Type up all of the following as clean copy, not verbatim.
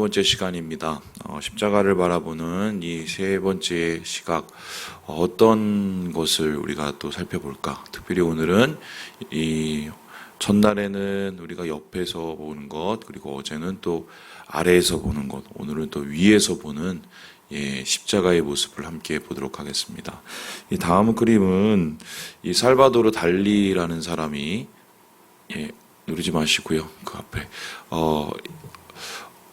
번째 시간입니다. 십자가를 바라보는 이 세 번째 시각, 어떤 것을 우리가 또 살펴볼까? 특별히 오늘은 이 첫날에는 우리가 옆에서 보는 것, 그리고 어제는 또 아래에서 보는 것, 오늘은 또 위에서 보는 십자가의 모습을 함께 보도록 하겠습니다. 이 다음 그림은 이 살바도르 달리라는 사람이 누르지 마시고요. 그 앞에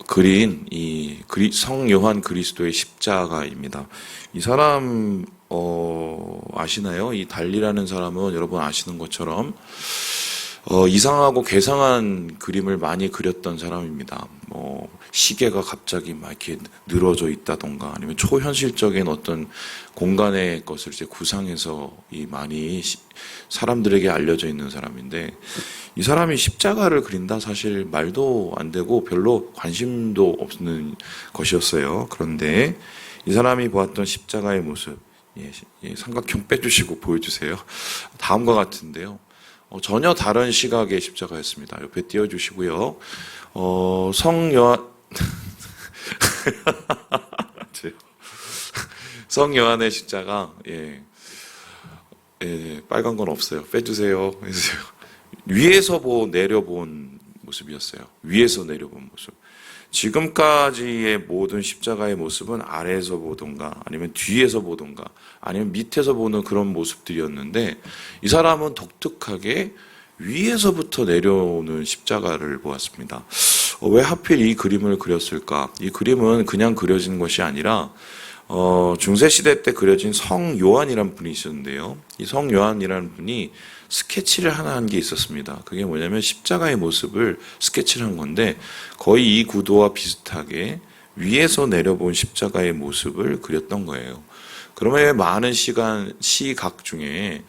그린 이 성 요한 그리스도의 십자가입니다. 이 사람 아시나요? 이 달리라는 사람은 여러분 아시는 것처럼 이상하고 괴상한 그림을 많이 그렸던 사람입니다. 시계가 갑자기 막 이렇게 늘어져 있다던가 아니면 초현실적인 어떤 공간의 것을 이제 구상해서 많이 사람들에게 알려져 있는 사람인데, 이 사람이 십자가를 그린다? 사실 말도 안 되고 별로 관심도 없는 것이었어요. 그런데 이 사람이 보았던 십자가의 모습, 삼각형 빼주시고 보여주세요. 다음과 같은데요. 전혀 다른 시각의 십자가였습니다. 옆에 띄워주시고요. 성 요한의 십자가, 빨간 건 없어요. 빼주세요. 해주세요. 위에서 내려본 모습이었어요. 위에서 내려본 모습. 지금까지의 모든 십자가의 모습은 아래에서 보던가 아니면 뒤에서 보던가 아니면 밑에서 보는 그런 모습들이었는데, 이 사람은 독특하게 위에서부터 내려오는 십자가를 보았습니다. 왜 하필 이 그림을 그렸을까? 이 그림은 그냥 그려진 것이 아니라 중세시대 때 그려진 성 요한이라는 분이 있었는데요. 이 성 요한이라는 분이 스케치를 하나 한 게 있었습니다. 그게 뭐냐면 십자가의 모습을 스케치를 한 건데, 거의 이 구도와 비슷하게 위에서 내려본 십자가의 모습을 그렸던 거예요. 그러면 많은 시각 중에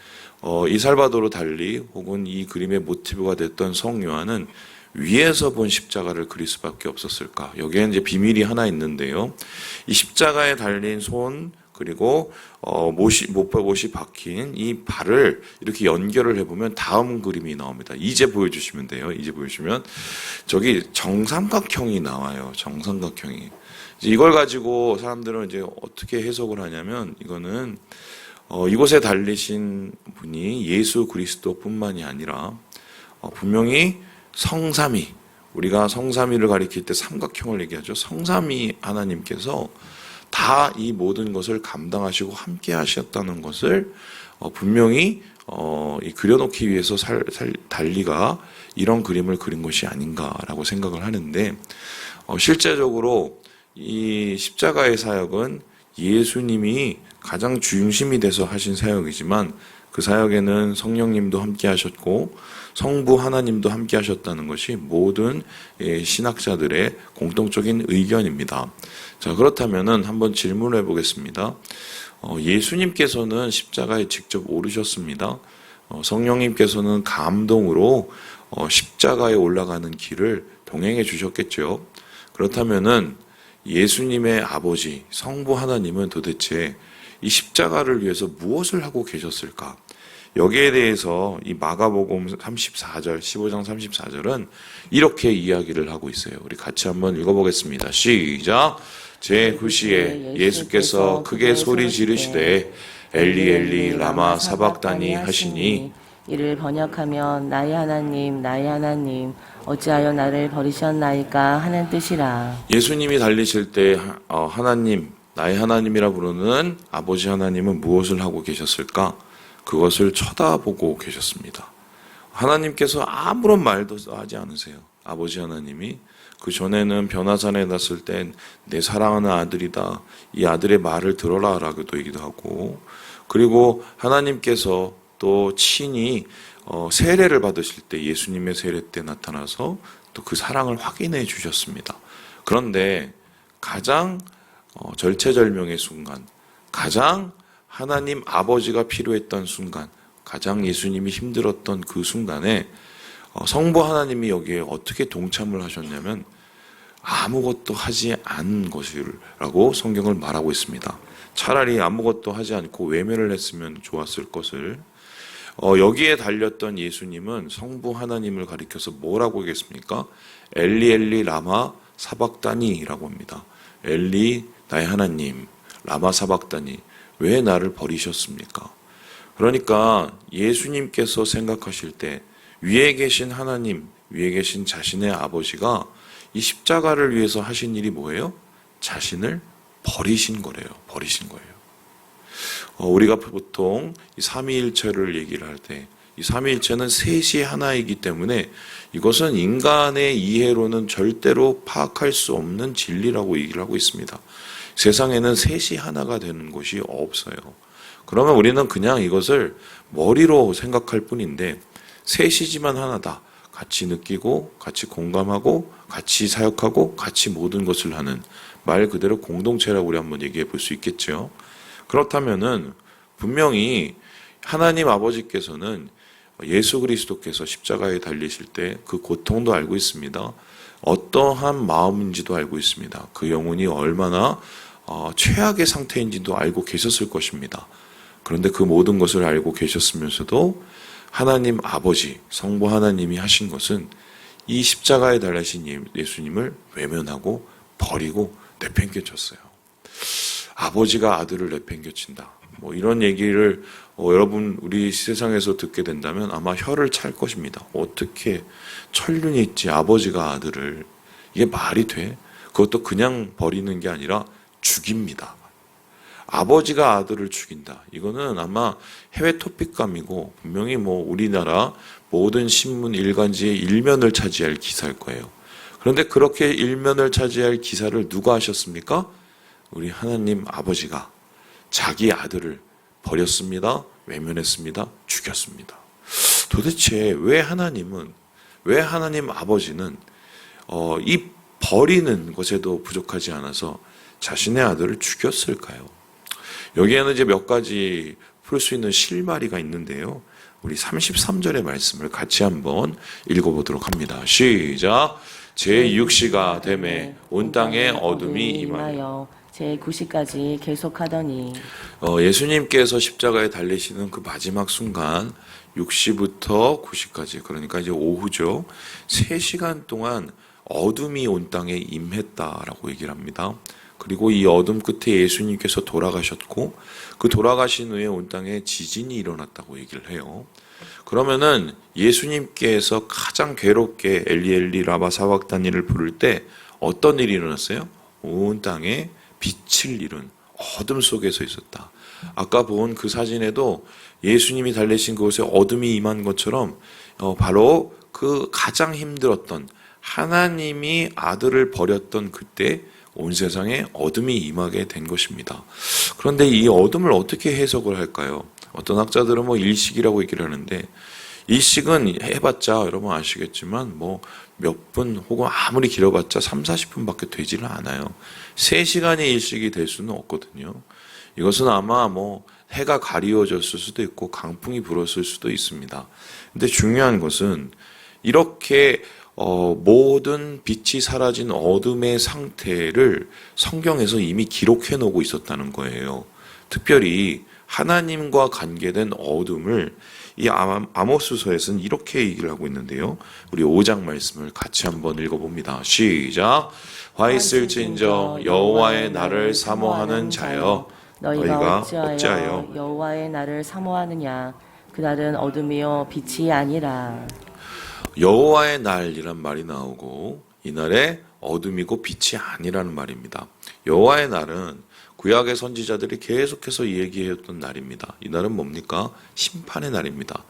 이 살바도르 달리 혹은 이 그림의 모티브가 됐던 성 요한은 위에서 본 십자가를 그릴 수밖에 없었을까? 여기에 이제 비밀이 하나 있는데요. 이 십자가에 달린 손, 그리고 못이 박힌 이 발을 이렇게 연결을 해보면 다음 그림이 나옵니다. 이제 보여주시면 돼요. 이제 보여주시면 저기 정삼각형이 나와요. 정삼각형이. 이걸 가지고 사람들은 이제 어떻게 해석을 하냐면, 이거는 이곳에 달리신 분이 예수 그리스도뿐만이 아니라 분명히 성삼위, 우리가 성삼위를 가리킬 때 삼각형을 얘기하죠. 성삼위 하나님께서 다 이 모든 것을 감당하시고 함께 하셨다는 것을 분명히 그려놓기 위해서 달리가 이런 그림을 그린 것이 아닌가라고 생각을 하는데, 실제적으로 이 십자가의 사역은 예수님이 가장 중심이 돼서 하신 사역이지만, 그 사역에는 성령님도 함께 하셨고 성부 하나님도 함께 하셨다는 것이 모든 신학자들의 공통적인 의견입니다. 자, 그렇다면은 한번 질문을 해보겠습니다. 예수님께서는 십자가에 직접 오르셨습니다. 성령님께서는 감동으로 십자가에 올라가는 길을 동행해 주셨겠죠. 그렇다면은 예수님의 아버지 성부 하나님은 도대체 이 십자가를 위해서 무엇을 하고 계셨을까? 여기에 대해서 이 마가복음 34절, 15장 34절은 이렇게 이야기를 하고 있어요. 우리 같이 한번 읽어보겠습니다. 시작! 제9시에 예수께서 크게 소리 지르시되 엘리 엘리 라마 사박다니 하시니, 이를 번역하면 나의 하나님 어찌하여 나를 버리셨나이까 하는 뜻이라. 예수님이 달리실 때 하나님, 나의 하나님이라 부르는 아버지 하나님은 무엇을 하고 계셨을까? 그것을 쳐다보고 계셨습니다. 하나님께서 아무런 말도 하지 않으세요. 아버지 하나님이 그 전에는 변화산에 났을 땐 내 사랑하는 아들이다, 이 아들의 말을 들어라 라고도 얘기도 하고, 그리고 하나님께서 또 친히 세례를 받으실 때 예수님의 세례 때 나타나서 또 그 사랑을 확인해 주셨습니다. 그런데 가장 절체절명의 순간, 가장 하나님 아버지가 필요했던 순간, 가장 예수님이 힘들었던 그 순간에 성부 하나님이 여기에 어떻게 동참을 하셨냐면 아무것도 하지 않은 것이라고 성경을 말하고 있습니다. 차라리 아무것도 하지 않고 외면을 했으면 좋았을 것을. 여기에 달렸던 예수님은 성부 하나님을 가리켜서 뭐라고 하겠습니까? 엘리 엘리 라마 사박다니라고 합니다. 엘리 나의 하나님 라마 사박다니 왜 나를 버리셨습니까? 그러니까 예수님께서 생각하실 때 위에 계신 하나님, 위에 계신 자신의 아버지가 이 십자가를 위해서 하신 일이 뭐예요? 자신을 버리신 거래요. 버리신 거예요. 우리가 보통 이 삼위일체를 얘기를 할 때 이 삼위일체는 셋이 하나이기 때문에 이것은 인간의 이해로는 절대로 파악할 수 없는 진리라고 얘기를 하고 있습니다. 세상에는 셋이 하나가 되는 곳이 없어요. 그러면 우리는 그냥 이것을 머리로 생각할 뿐인데 셋이지만 하나다. 같이 느끼고 같이 공감하고 같이 사역하고 같이 모든 것을 하는 말 그대로 공동체라고 우리 한번 얘기해 볼 수 있겠죠. 그렇다면은 분명히 하나님 아버지께서는 예수 그리스도께서 십자가에 달리실 때 그 고통도 알고 있습니다. 어떠한 마음인지도 알고 있습니다. 그 영혼이 얼마나 최악의 상태인지도 알고 계셨을 것입니다. 그런데 그 모든 것을 알고 계셨으면서도 하나님 아버지, 성부 하나님이 하신 것은 이 십자가에 달리신 예수님을 외면하고 버리고 내팽개쳤어요. 아버지가 아들을 내팽개친다. 뭐 이런 얘기를 여러분 우리 세상에서 듣게 된다면 아마 혀를 찰 것입니다. 어떻게 천륜이 있지 아버지가 아들을. 이게 말이 돼? 그것도 그냥 버리는 게 아니라 죽입니다. 아버지가 아들을 죽인다. 이거는 아마 해외 토픽감이고 분명히 뭐 우리나라 모든 신문 일간지의 일면을 차지할 기사일 거예요. 그런데 그렇게 일면을 차지할 기사를 누가 하셨습니까? 우리 하나님 아버지가 자기 아들을 버렸습니다. 외면했습니다. 죽였습니다. 도대체 왜 하나님 아버지는 이 버리는 것에도 부족하지 않아서 자신의 아들을 죽였을까요? 여기에는 이제 몇 가지 풀 수 있는 실마리가 있는데요. 우리 33절의 말씀을 같이 한번 읽어보도록 합니다. 시작. 제6시가 되매 온 땅에 어둠이 임하여 제9시까지 계속하더니 예수님께서 십자가에 달리시는 그 마지막 순간 6시부터 9시까지 그러니까 이제 오후죠. 3시간 동안 어둠이 온 땅에 임했다라고 얘기를 합니다. 그리고 이 어둠 끝에 예수님께서 돌아가셨고 그 돌아가신 후에 온 땅에 지진이 일어났다고 얘기를 해요. 그러면은 예수님께서 가장 괴롭게 엘리 엘리 라마 사박다니를 부를 때 어떤 일이 일어났어요? 온 땅에 빛을 잃은 어둠 속에서 있었다. 아까 본 그 사진에도 예수님이 달리신 그곳에 어둠이 임한 것처럼 바로 그 가장 힘들었던 하나님이 아들을 버렸던 그때 온 세상에 어둠이 임하게 된 것입니다. 그런데 이 어둠을 어떻게 해석을 할까요? 어떤 학자들은 뭐 일식이라고 얘기를 하는데 일식은 해봤자 여러분 아시겠지만 뭐 몇 분 혹은 아무리 길어봤자 3, 40분밖에 되지를 않아요. 3시간이 일식이 될 수는 없거든요. 이것은 아마 뭐 해가 가리워졌을 수도 있고 강풍이 불었을 수도 있습니다. 근데 중요한 것은 이렇게 모든 빛이 사라진 어둠의 상태를 성경에서 이미 기록해 놓고 있었다는 거예요. 특별히 하나님과 관계된 어둠을 이 아모스서에서는 이렇게 얘기를 하고 있는데요. 우리 5장 말씀을 같이 한번 읽어봅니다. 시작. 화 있을진저 여호와의 날을 사모하는 자여 너희가 어찌하여 여호와의 날을 사모하느냐. 그날은 어둠이요 빛이 아니라. 여호와의 날이란 말이 나오고 이날에 어둠이고 빛이 아니라는 말입니다. 여호와의 날은 구약의 선지자들이 계속해서 얘기했던 날입니다. 이 날은 뭡니까? 심판의 날입니다.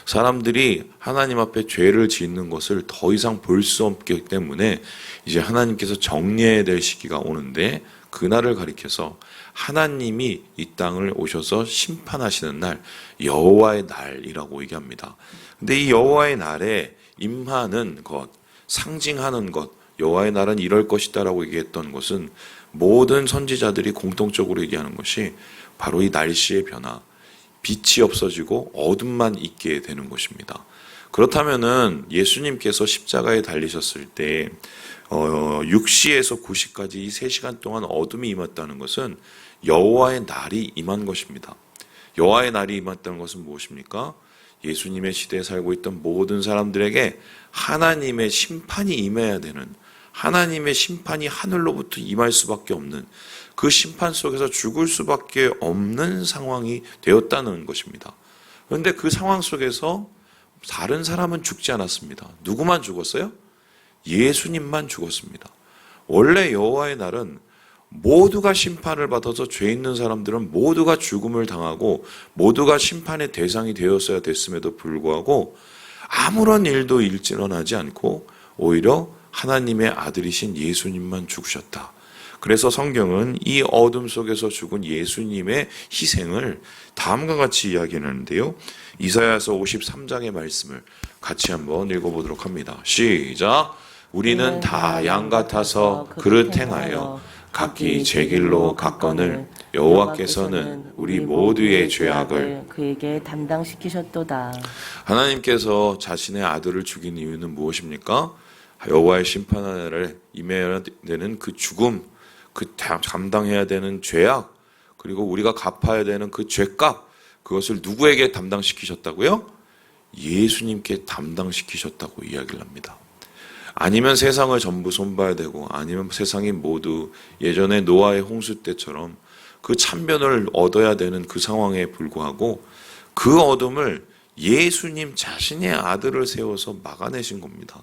사람들이 하나님 앞에 죄를 짓는 것을 더 이상 볼 수 없기 때문에 이제 하나님께서 정리해야 될 시기가 오는데 그날을 가리켜서 하나님이 이 땅을 오셔서 심판하시는 날, 여호와의 날이라고 얘기합니다. 근데 이 여호와의 날에 임하는 것, 상징하는 것, 여호와의 날은 이럴 것이다라고 얘기했던 것은 모든 선지자들이 공통적으로 얘기하는 것이 바로 이 날씨의 변화, 빛이 없어지고 어둠만 있게 되는 것입니다. 그렇다면은 예수님께서 십자가에 달리셨을 때 6시에서 9시까지 이 3시간 동안 어둠이 임했다는 것은 여호와의 날이 임한 것입니다. 여호와의 날이 임했다는 것은 무엇입니까? 예수님의 시대에 살고 있던 모든 사람들에게 하나님의 심판이 임해야 되는, 하나님의 심판이 하늘로부터 임할 수밖에 없는, 그 심판 속에서 죽을 수밖에 없는 상황이 되었다는 것입니다. 그런데 그 상황 속에서 다른 사람은 죽지 않았습니다. 누구만 죽었어요? 예수님만 죽었습니다. 원래 여호와의 날은 모두가 심판을 받아서 죄 있는 사람들은 모두가 죽음을 당하고 모두가 심판의 대상이 되었어야 됐음에도 불구하고 아무런 일도 일어나지 않고 오히려 하나님의 아들이신 예수님만 죽으셨다. 그래서 성경은 이 어둠 속에서 죽은 예수님의 희생을 다음과 같이 이야기하는데요. 이사야서 53장의 말씀을 같이 한번 읽어보도록 합니다. 시작! 우리는 다 양 같아서 그릇 행하여 각기 제 길로 갔거늘 여호와께서는 우리 모두의 죄악을 그에게 담당시키셨도다. 하나님께서 자신의 아들을 죽인 이유는 무엇입니까? 여호와의 심판하늘에 임해야 되는 그 죽음, 그 감당해야 되는 죄악, 그리고 우리가 갚아야 되는 그 죄값, 그것을 누구에게 담당시키셨다고요? 예수님께 담당시키셨다고 이야기를 합니다. 아니면 세상을 전부 손봐야 되고, 아니면 세상이 모두 예전에 노아의 홍수 때처럼 그 참변을 얻어야 되는 그 상황에 불구하고 그 어둠을 예수님 자신의 아들을 세워서 막아내신 겁니다.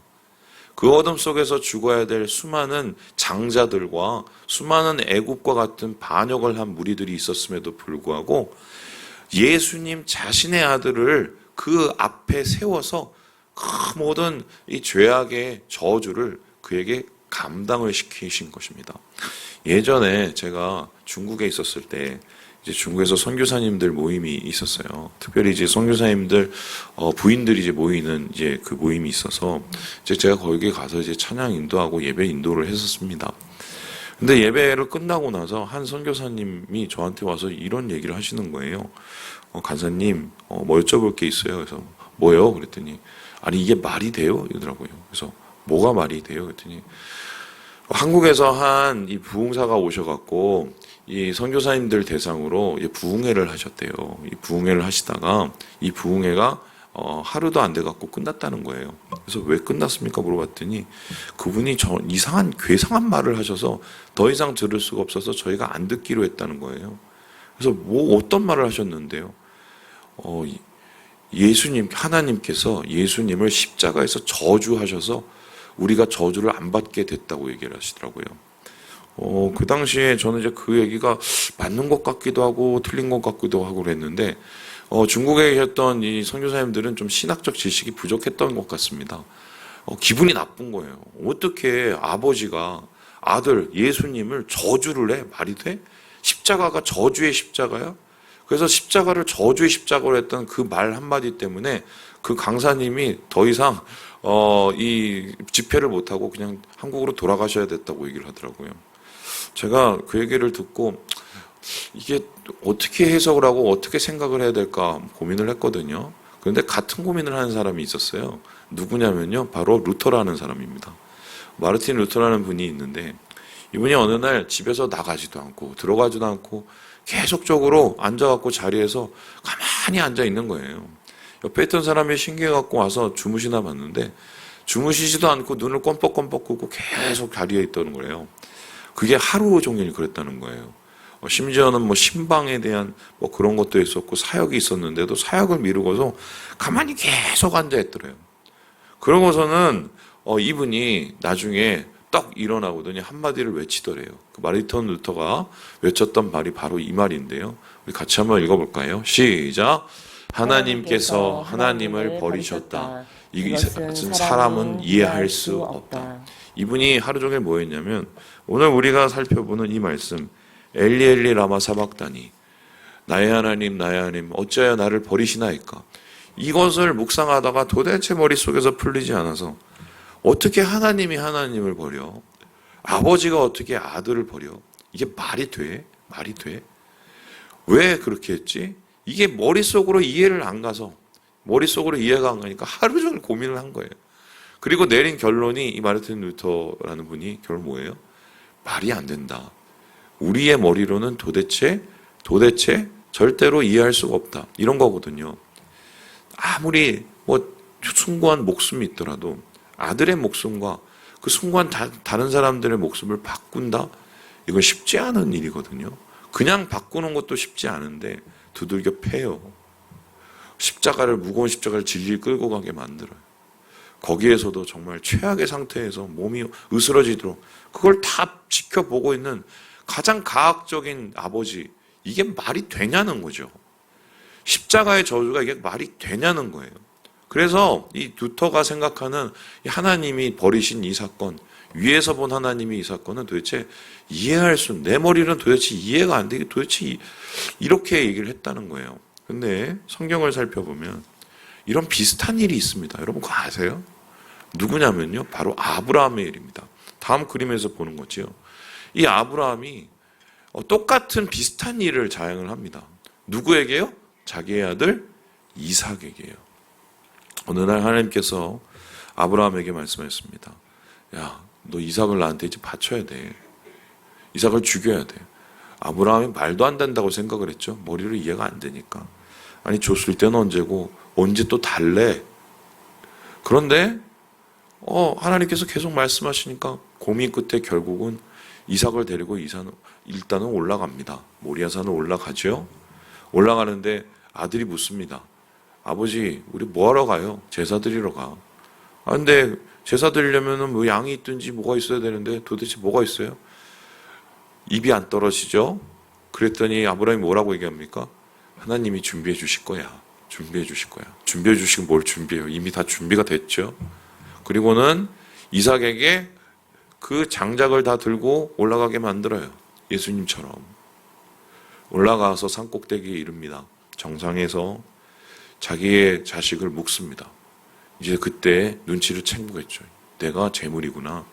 그 어둠 속에서 죽어야 될 수많은 장자들과 수많은 애굽과 같은 반역을 한 무리들이 있었음에도 불구하고 예수님 자신의 아들을 그 앞에 세워서 그 모든 이 죄악의 저주를 그에게 감당을 시키신 것입니다. 예전에 제가 중국에 있었을 때 이제 중국에서 선교사님들 모임이 있었어요. 특별히 이제 선교사님들 부인들이 이제 모이는 이제 그 모임이 있어서 이제 제가 거기에 가서 이제 찬양 인도하고 예배 인도를 했었습니다. 근데 예배를 끝나고 나서 한 선교사님이 저한테 와서 이런 얘기를 하시는 거예요. 간사님, 뭐 여쭤볼 게 있어요. 그래서 뭐요? 그랬더니 아니 이게 말이 돼요? 이러더라고요. 그래서 뭐가 말이 돼요? 그랬더니 한국에서 한 이 부흥사가 오셔갖고 이 선교사님들 대상으로 부흥회를 하셨대요. 이 부흥회를 하시다가 이 부흥회가 하루도 안 돼갖고 끝났다는 거예요. 그래서 왜 끝났습니까? 물어봤더니 그분이 이상한 괴상한 말을 하셔서 더 이상 들을 수가 없어서 저희가 안 듣기로 했다는 거예요. 그래서 뭐 어떤 말을 하셨는데요? 예수님, 하나님께서 예수님을 십자가에서 저주하셔서 우리가 저주를 안 받게 됐다고 얘기를 하시더라고요. 그 당시에 저는 이제 그 얘기가 맞는 것 같기도 하고 틀린 것 같기도 하고 그랬는데, 중국에 계셨던 이 선교사님들은 좀 신학적 지식이 부족했던 것 같습니다. 기분이 나쁜 거예요. 어떻게 아버지가 아들 예수님을 저주를 해? 말이 돼? 십자가가 저주의 십자가야? 그래서 십자가를 저주의 십자가로 했던 그 말 한마디 때문에 그 강사님이 더 이상 이 집회를 못하고 그냥 한국으로 돌아가셔야 됐다고 얘기를 하더라고요. 제가 그 얘기를 듣고 이게 어떻게 해석을 하고 어떻게 생각을 해야 될까 고민을 했거든요. 그런데 같은 고민을 하는 사람이 있었어요. 누구냐면요, 바로 루터라는 사람입니다. 마르틴 루터라는 분이 있는데 이분이 어느 날 집에서 나가지도 않고 들어가지도 않고 계속적으로 앉아갖고 자리에서 가만히 앉아 있는 거예요. 옆에 있던 사람이 신기해갖고 와서 주무시나 봤는데 주무시지도 않고 눈을 껌뻑껌뻑 끄고 계속 자리에 있다는 거예요. 그게 하루 종일 그랬다는 거예요. 심지어는 뭐 신방에 대한 뭐 그런 것도 있었고 사역이 있었는데도 사역을 미루고서 가만히 계속 앉아 있더래요. 그러고서는 이분이 나중에 딱 일어나거든요. 한마디를 외치더래요. 그 마르틴 루터가 외쳤던 말이 바로 이 말인데요. 우리 같이 한번 읽어볼까요? 시작. 하나님께서 하나님을 버리셨다. 이것은 사람은 이해할 수 없다. 이분이 하루 종일 뭐 했냐면 오늘 우리가 살펴보는 이 말씀 엘리 엘리 라마 사박다니 나의 하나님 어찌하여 나를 버리시나이까. 이것을 묵상하다가 도대체 머릿속에서 풀리지 않아서 어떻게 하나님이 하나님을 버려? 아버지가 어떻게 아들을 버려? 이게 말이 돼? 말이 돼? 왜 그렇게 했지? 이게 머릿속으로 이해를 안 가서 머릿속으로 이해가 안 가니까 하루 종일 고민을 한 거예요. 그리고 내린 결론이 이 마르틴 루터라는 분이 결론 뭐예요? 말이 안 된다. 우리의 머리로는 도대체 절대로 이해할 수가 없다. 이런 거거든요. 아무리 뭐 숭고한 목숨이 있더라도 아들의 목숨과 그 순간 다른 사람들의 목숨을 바꾼다? 이건 쉽지 않은 일이거든요. 그냥 바꾸는 것도 쉽지 않은데 두들겨 패요. 무거운 십자가를 질질 끌고 가게 만들어요. 거기에서도 정말 최악의 상태에서 몸이 으스러지도록 그걸 다 지켜보고 있는 가장 가학적인 아버지, 이게 말이 되냐는 거죠. 십자가의 저주가 이게 말이 되냐는 거예요. 그래서 이 루터가 생각하는 하나님이 버리신 이 사건, 위에서 본 하나님이 이 사건은 도대체 내 머리는 도대체 이해가 안 되게 도대체 이렇게 얘기를 했다는 거예요. 근데 성경을 살펴보면 이런 비슷한 일이 있습니다. 여러분 그거 아세요? 누구냐면요. 바로 아브라함의 일입니다. 다음 그림에서 보는 거지요. 이 아브라함이 똑같은 비슷한 일을 자행을 합니다. 누구에게요? 자기의 아들 이삭에게요. 어느 날 하나님께서 아브라함에게 말씀하셨습니다. 야, 너 이삭을 나한테 이제 바쳐야 돼. 이삭을 죽여야 돼. 아브라함이 말도 안 된다고 생각을 했죠. 머리로 이해가 안 되니까. 아니 줬을 때는 언제고 언제 또 달래. 그런데 하나님께서 계속 말씀하시니까 고민 끝에 결국은 이삭을 데리고 일단은 올라갑니다. 모리아산을 올라가죠. 올라가는데 아들이 묻습니다. 아버지, 우리 뭐하러 가요? 제사 드리러 가. 근데 제사 드리려면은 뭐 양이 있든지 뭐가 있어야 되는데 도대체 뭐가 있어요? 입이 안 떨어지죠? 그랬더니 아브라함이 뭐라고 얘기합니까? 하나님이 준비해 주실 거야. 준비해 주실 거야. 준비해 주시고 뭘 준비해요? 이미 다 준비가 됐죠. 그리고는 이삭에게 그 장작을 다 들고 올라가게 만들어요. 예수님처럼. 올라가서 산꼭대기에 이릅니다. 정상에서 자기의 자식을 묵습니다. 이제 그때 눈치를 챙기겠죠. 내가 재물이구나.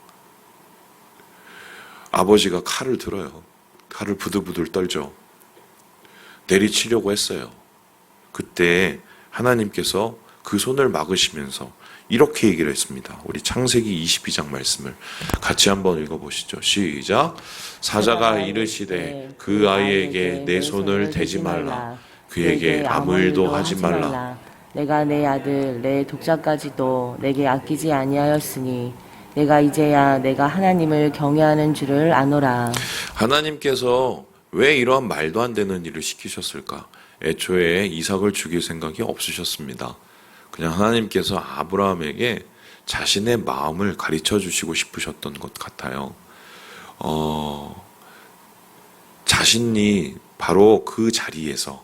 아버지가 칼을 들어요. 칼을 부들부들 떨죠. 내리치려고 했어요. 그때 하나님께서 그 손을 막으시면서 이렇게 얘기를 했습니다. 우리 창세기 22장 말씀을 같이 한번 읽어보시죠. 시작. 사자가 이르시되 그 아이에게 내 손을 대지 말라. 그에게 아무 일도 하지 말라. 내가 내 아들 내 독자까지도 내게 아끼지 아니하였으니 내가 이제야 내가 하나님을 경외하는 줄을 아노라. 하나님께서 왜 이러한 말도 안 되는 일을 시키셨을까? 애초에 이삭을 죽일 생각이 없으셨습니다. 그냥 하나님께서 아브라함에게 자신의 마음을 가르쳐 주시고 싶으셨던 것 같아요. 자신이 바로 그 자리에서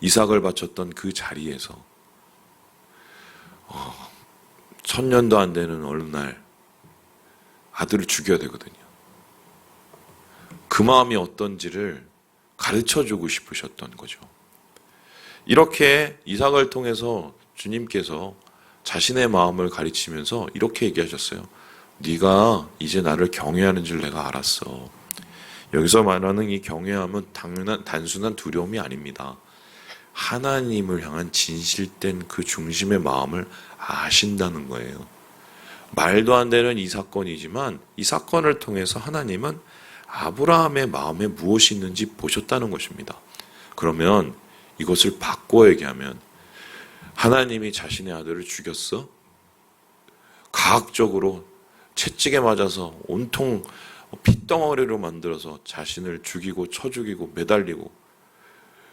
이삭을 바쳤던 그 자리에서 1000년도 안 되는 어느 날 아들을 죽여야 되거든요. 그 마음이 어떤지를 가르쳐주고 싶으셨던 거죠. 이렇게 이삭을 통해서 주님께서 자신의 마음을 가르치면서 이렇게 얘기하셨어요. 네가 이제 나를 경외하는 줄 내가 알았어. 여기서 말하는 이 경외함은 단순한 두려움이 아닙니다. 하나님을 향한 진실된 그 중심의 마음을 아신다는 거예요. 말도 안 되는 이 사건이지만 이 사건을 통해서 하나님은 아브라함의 마음에 무엇이 있는지 보셨다는 것입니다. 그러면 이것을 바꿔 얘기하면 하나님이 자신의 아들을 죽였어? 가학적으로 채찍에 맞아서 온통 핏덩어리로 만들어서 자신을 죽이고 쳐 죽이고 매달리고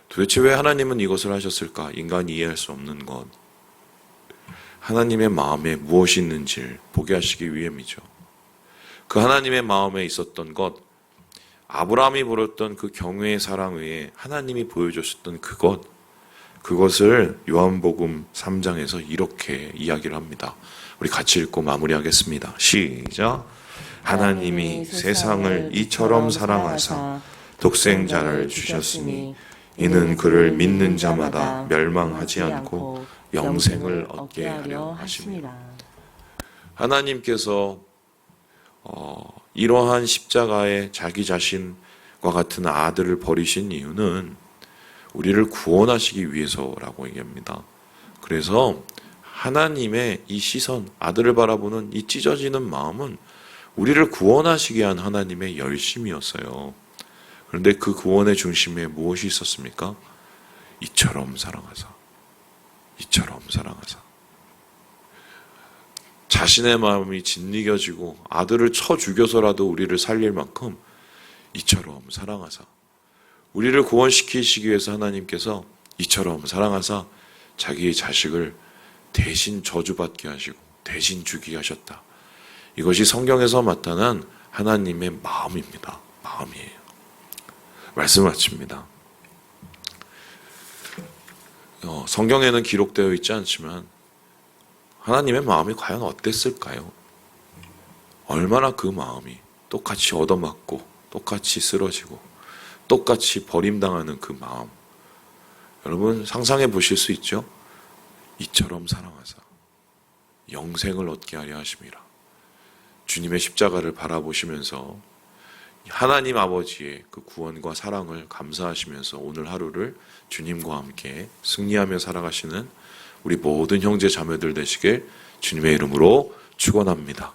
도대체 왜 하나님은 이것을 하셨을까? 인간이 이해할 수 없는 것. 하나님의 마음에 무엇이 있는지를 보게 하시기 위함이죠. 그 하나님의 마음에 있었던 것, 아브라함이 보였던 그 경외의 사랑 외에 하나님이 보여주셨던 그것을 요한복음 3장에서 이렇게 이야기를 합니다. 우리 같이 읽고 마무리하겠습니다. 시작. 하나님이 세상을 이처럼 사랑하사 독생자를 주셨으니 이는 그를 믿는 자마다 멸망하지 않고 영생을 얻게 하려 하심이라. 하나님께서 이러한 십자가에 자기 자신과 같은 아들을 버리신 이유는 우리를 구원하시기 위해서라고 얘기합니다. 그래서 하나님의 이 시선, 아들을 바라보는 이 찢어지는 마음은 우리를 구원하시기 위한 하나님의 열심이었어요. 그런데 그 구원의 중심에 무엇이 있었습니까? 이처럼 사랑하사. 자신의 마음이 짓이겨지고 아들을 쳐 죽여서라도 우리를 살릴 만큼 이처럼 사랑하사, 우리를 구원시키시기 위해서 하나님께서 이처럼 사랑하사 자기의 자식을 대신 저주받게 하시고 대신 죽이게 하셨다. 이것이 성경에서 나타난 하나님의 마음입니다. 마음이에요. 말씀 마칩니다. 성경에는 기록되어 있지 않지만 하나님의 마음이 과연 어땠을까요? 얼마나 그 마음이 똑같이 얻어맞고 똑같이 쓰러지고 똑같이 버림당하는 그 마음, 여러분 상상해 보실 수 있죠? 이처럼 사랑하사 영생을 얻게 하려 하심이라. 주님의 십자가를 바라보시면서 하나님 아버지의 그 구원과 사랑을 감사하시면서 오늘 하루를 주님과 함께 승리하며 살아가시는 우리 모든 형제 자매들 되시길 주님의 이름으로 축원합니다.